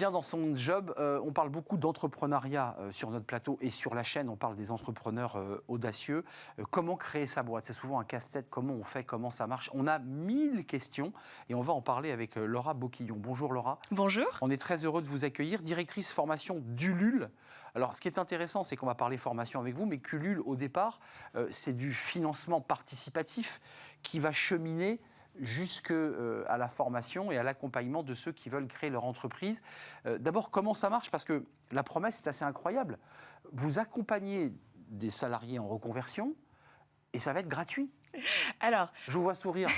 bien dans son job. On parle beaucoup d'entrepreneuriat sur notre plateau et sur la chaîne. On parle des entrepreneurs audacieux. Comment créer sa boîte? C'est souvent un casse-tête. Comment on fait? Comment ça marche? On a 1000 questions et on va en parler avec Laura Boquillon. Bonjour Laura. Bonjour. On est très heureux de vous accueillir. Directrice formation d'Ulule. Alors, ce qui est intéressant, c'est qu'on va parler formation avec vous, mais qu'Ulule, au départ, c'est du financement participatif qui va cheminer jusqu'à la formation et à l'accompagnement de ceux qui veulent créer leur entreprise. D'abord, comment ça marche? Parce que la promesse est assez incroyable. Vous accompagnez des salariés en reconversion et ça va être gratuit. Alors, je vous vois sourire.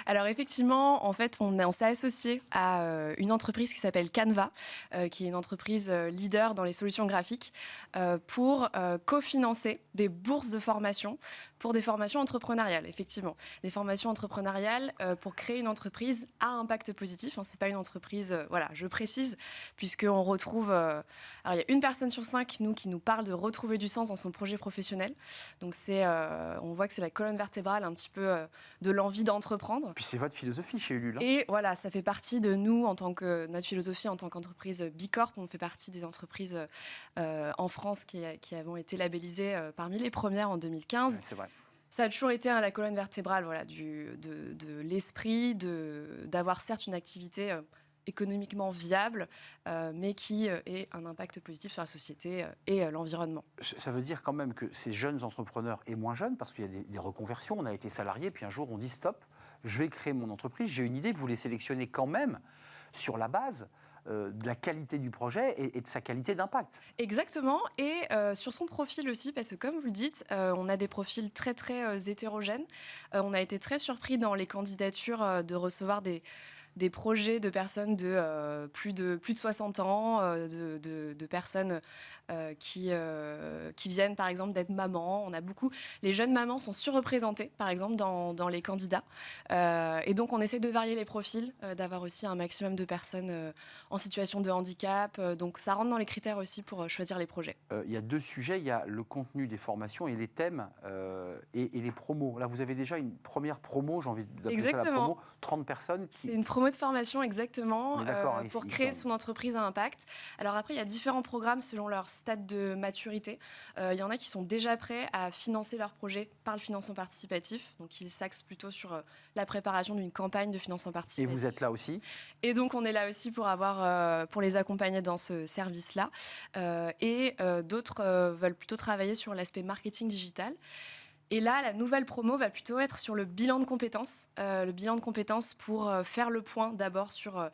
Alors effectivement, en fait, on s'est associé à une entreprise qui s'appelle Canva, qui est une entreprise leader dans les solutions graphiques, pour cofinancer des bourses de formation pour des formations entrepreneuriales, effectivement. Des formations entrepreneuriales pour créer une entreprise à impact positif. Hein, c'est pas une entreprise, voilà, je précise, puisqu'on retrouve... alors, il y a une personne sur 5, qui nous parle de retrouver du sens dans son projet professionnel. Donc, on voit que c'est la colonne vertébrale un petit peu de l'envie d'entreprendre. Puis c'est votre philosophie chez Ulule. Hein. Et voilà, ça fait partie de nous, notre philosophie en tant qu'entreprise Bicorp. On fait partie des entreprises en France qui avons été labellisées parmi les premières en 2015. Ouais, c'est vrai. Ça a toujours été la colonne vertébrale voilà, de l'esprit, d'avoir certes une activité économiquement viable, mais qui ait un impact positif sur la société et l'environnement. Ça veut dire quand même que ces jeunes entrepreneurs et moins jeunes, parce qu'il y a des reconversions, on a été salarié, puis un jour on dit stop, je vais créer mon entreprise, j'ai une idée, vous les sélectionnez quand même sur la base de la qualité du projet et de sa qualité d'impact. Exactement, et sur son profil aussi, parce que comme vous le dites, on a des profils très très hétérogènes. On a été très surpris dans les candidatures de recevoir des projets de personnes de plus de 60 ans, de personnes qui viennent par exemple d'être mamans. On a beaucoup, les jeunes mamans sont surreprésentées par exemple dans les candidats. Et donc on essaie de varier les profils, d'avoir aussi un maximum de personnes en situation de handicap. Donc ça rentre dans les critères aussi pour choisir les projets. Il y a deux sujets, il y a le contenu des formations et les thèmes et les promos. Là vous avez déjà une première promo, j'ai envie d'appeler ça la promo, 30 personnes. C'est une promo de formation exactement pour créer sont... son entreprise à impact. Alors après, il y a différents programmes selon leur stade de maturité. Il y en a qui sont déjà prêts à financer leur projet par le financement participatif. Donc ils s'axent plutôt sur la préparation d'une campagne de financement participatif. Et vous êtes là aussi? Et donc on est là aussi pour les accompagner dans ce service-là. Et d'autres veulent plutôt travailler sur l'aspect marketing digital. Et là, la nouvelle promo va plutôt être sur le bilan de compétences. Le bilan de compétences pour faire le point d'abord sur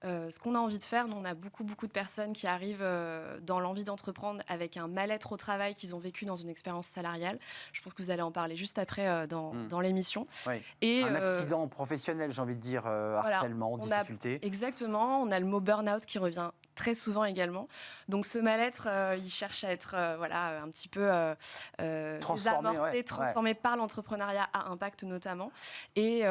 ce qu'on a envie de faire. Nous, on a beaucoup de personnes qui arrivent dans l'envie d'entreprendre avec un mal-être au travail qu'ils ont vécu dans une expérience salariale. Je pense que vous allez en parler juste après dans l'émission. Oui. Et, un accident professionnel, j'ai envie de dire, harcèlement, voilà, difficulté. Exactement. On a le mot burn-out qui revient très souvent également. Donc ce mal-être, il cherche à être un petit peu transformé par l'entrepreneuriat à impact notamment. Et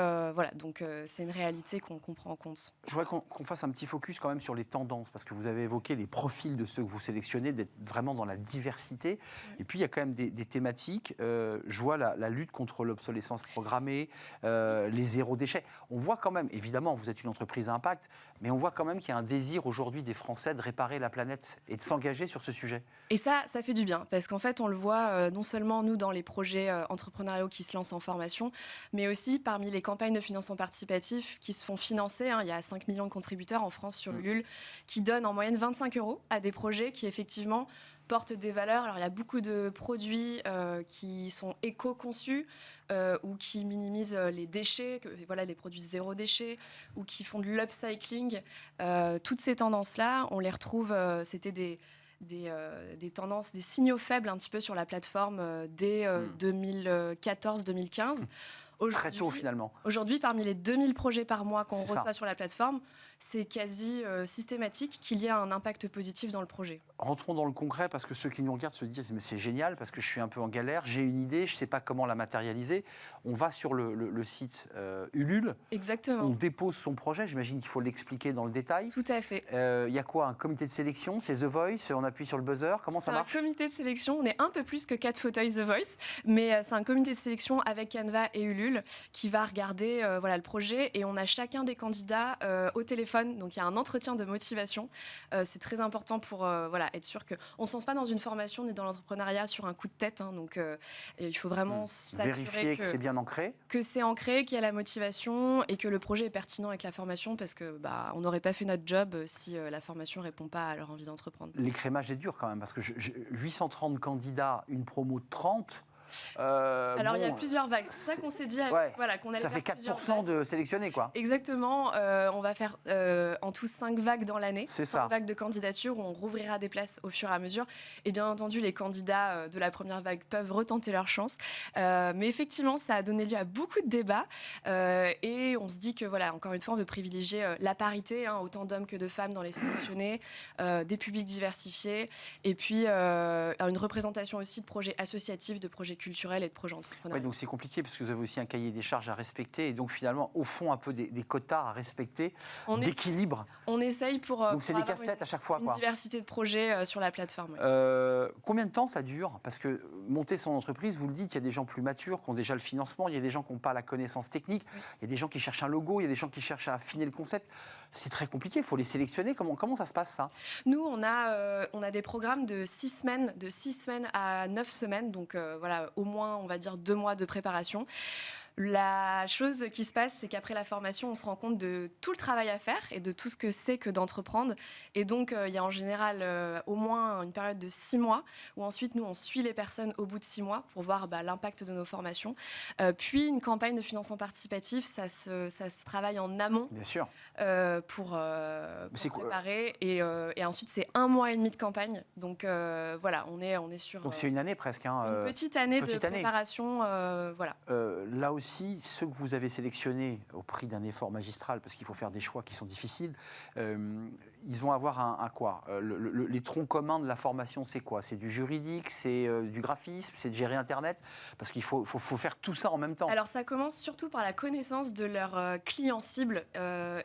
donc c'est une réalité qu'on prend en compte. Je voudrais qu'on fasse un petit focus quand même sur les tendances, parce que vous avez évoqué les profils de ceux que vous sélectionnez, d'être vraiment dans la diversité. Oui. Et puis il y a quand même des thématiques. Je vois la lutte contre l'obsolescence programmée, les zéro déchets. On voit quand même, évidemment, vous êtes une entreprise à impact, mais on voit quand même qu'il y a un désir aujourd'hui des Français de réparer la planète et de s'engager sur ce sujet. Et ça fait du bien, parce qu'en fait, on le voit non seulement, nous, dans les projets entrepreneuriaux qui se lancent en formation, mais aussi parmi les campagnes de financement participatif qui se font financer. Hein, il y a 5 millions de contributeurs en France sur Ulule qui donnent en moyenne 25 € à des projets qui, effectivement, portent des valeurs. Alors, il y a beaucoup de produits qui sont éco-conçus ou qui minimisent les déchets, des produits zéro déchet, ou qui font de l'upcycling. Toutes ces tendances-là, on les retrouve, c'était des tendances, des signaux faibles un petit peu sur la plateforme dès 2014-2015. Très tôt, finalement. Aujourd'hui, parmi les 2000 projets par mois qu'on reçoit sur la plateforme, c'est quasi systématique qu'il y ait un impact positif dans le projet. Rentrons dans le concret, parce que ceux qui nous regardent se disent « mais c'est génial, parce que je suis un peu en galère, j'ai une idée, je ne sais pas comment la matérialiser ». On va sur le site Ulule. Exactement. On dépose son projet, j'imagine qu'il faut l'expliquer dans le détail. Tout à fait. Il y a quoi, un comité de sélection? C'est The Voice? On appuie sur le buzzer? Comment ça marche? C'est un comité de sélection. On est un peu plus que 4 fauteuils The Voice, mais c'est un comité de sélection avec Canva et Ulule. Ulule qui va regarder le projet et on a chacun des candidats au téléphone. Donc il y a un entretien de motivation. C'est très important pour être sûr qu'on ne se lance pas dans une formation ni dans l'entrepreneuriat sur un coup de tête. Donc il faut vraiment s'assurer vérifier que c'est bien ancré. Que c'est ancré, qu'il y a la motivation et que le projet est pertinent avec la formation parce que on n'aurait pas fait notre job si la formation ne répond pas à leur envie d'entreprendre. L'écrémage est dur quand même parce que 830 candidats, une promo de 30. Alors il y a plusieurs vagues. C'est ça qu'on s'est dit qu'on allait ça fait 4% de sélectionnés, quoi. Exactement. On va faire en tout 5 vagues dans l'année. C'est 5 vagues de candidatures où on rouvrira des places au fur et à mesure. Et bien entendu, les candidats de la première vague peuvent retenter leur chance. Mais effectivement, ça a donné lieu à beaucoup de débats. Et on se dit que, encore une fois, on veut privilégier la parité, autant d'hommes que de femmes dans les sélectionnés, des publics diversifiés, et puis une représentation aussi de projets associatifs, de projets culturels et de projets entrepreneuriaux. Ouais, donc c'est compliqué parce que vous avez aussi un cahier des charges à respecter et donc finalement, au fond, un peu des quotas à respecter, d'équilibre. On essaye pour donc c'est des casse-têtes à chaque fois. Une diversité de projets sur la plateforme. Combien de temps ça dure? Parce que monter son entreprise, vous le dites, il y a des gens plus matures qui ont déjà le financement, il y a des gens qui n'ont pas la connaissance technique, il y a des gens qui cherchent un logo, il y a des gens qui cherchent à affiner le concept. C'est très compliqué, il faut les sélectionner. Comment ça se passe, ça? Nous, on a des programmes de 6 semaines à 9 semaines, donc au moins, on va dire 2 mois de préparation. La chose qui se passe, c'est qu'après la formation, on se rend compte de tout le travail à faire et de tout ce que c'est que d'entreprendre. Et donc, il y a en général au moins une période de 6 mois où ensuite, nous, on suit les personnes au bout de 6 mois pour voir l'impact de nos formations. Puis, une campagne de financement participatif, ça se travaille en amont. Bien sûr. Pour préparer. Et ensuite, c'est 1 mois et demi de campagne. Donc, on est sur... Donc, c'est une année presque. Une petite année de préparation. Là aussi, ceux que vous avez sélectionnés au prix d'un effort magistral, parce qu'il faut faire des choix qui sont difficiles, ils vont avoir un quoi? Les troncs communs de la formation, c'est quoi? C'est du juridique, c'est du graphisme, c'est de gérer Internet? Parce qu'il faut faire tout ça en même temps. Alors, ça commence surtout par la connaissance de leurs clients cibles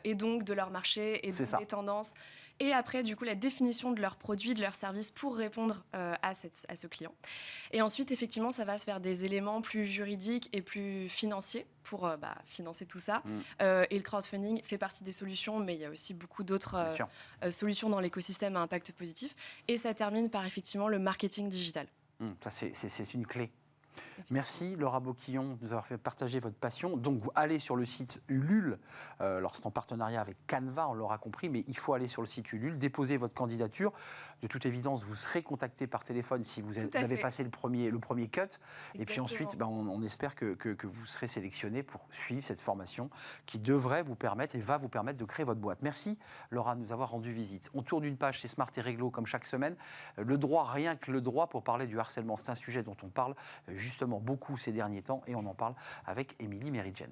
et donc de leur marché et des tendances. Et après, du coup, la définition de leurs produits, de leurs services pour répondre à ce client. Et ensuite, effectivement, ça va se faire des éléments plus juridiques et plus financiers pour financer tout ça. Et le crowdfunding fait partie des solutions, mais il y a aussi beaucoup d'autres solutions dans l'écosystème à impact positif. Et ça termine par, effectivement, le marketing digital. Ça, c'est une clé. Merci Laura Boquillon de nous avoir fait partager votre passion. Donc vous allez sur le site Ulule, alors c'est en partenariat avec Canva, on l'aura compris, mais il faut aller sur le site Ulule, déposer votre candidature. De toute évidence, vous serez contacté par téléphone si vous avez passé le premier cut. Exactement. Et puis ensuite, on espère que vous serez sélectionné pour suivre cette formation qui devrait vous permettre et va vous permettre de créer votre boîte. Merci Laura de nous avoir rendu visite. On tourne une page chez Smart et Réglo comme chaque semaine. Le droit, rien que le droit, pour parler du harcèlement. C'est un sujet dont on parle justement beaucoup ces derniers temps et on en parle avec Émilie Méridjen.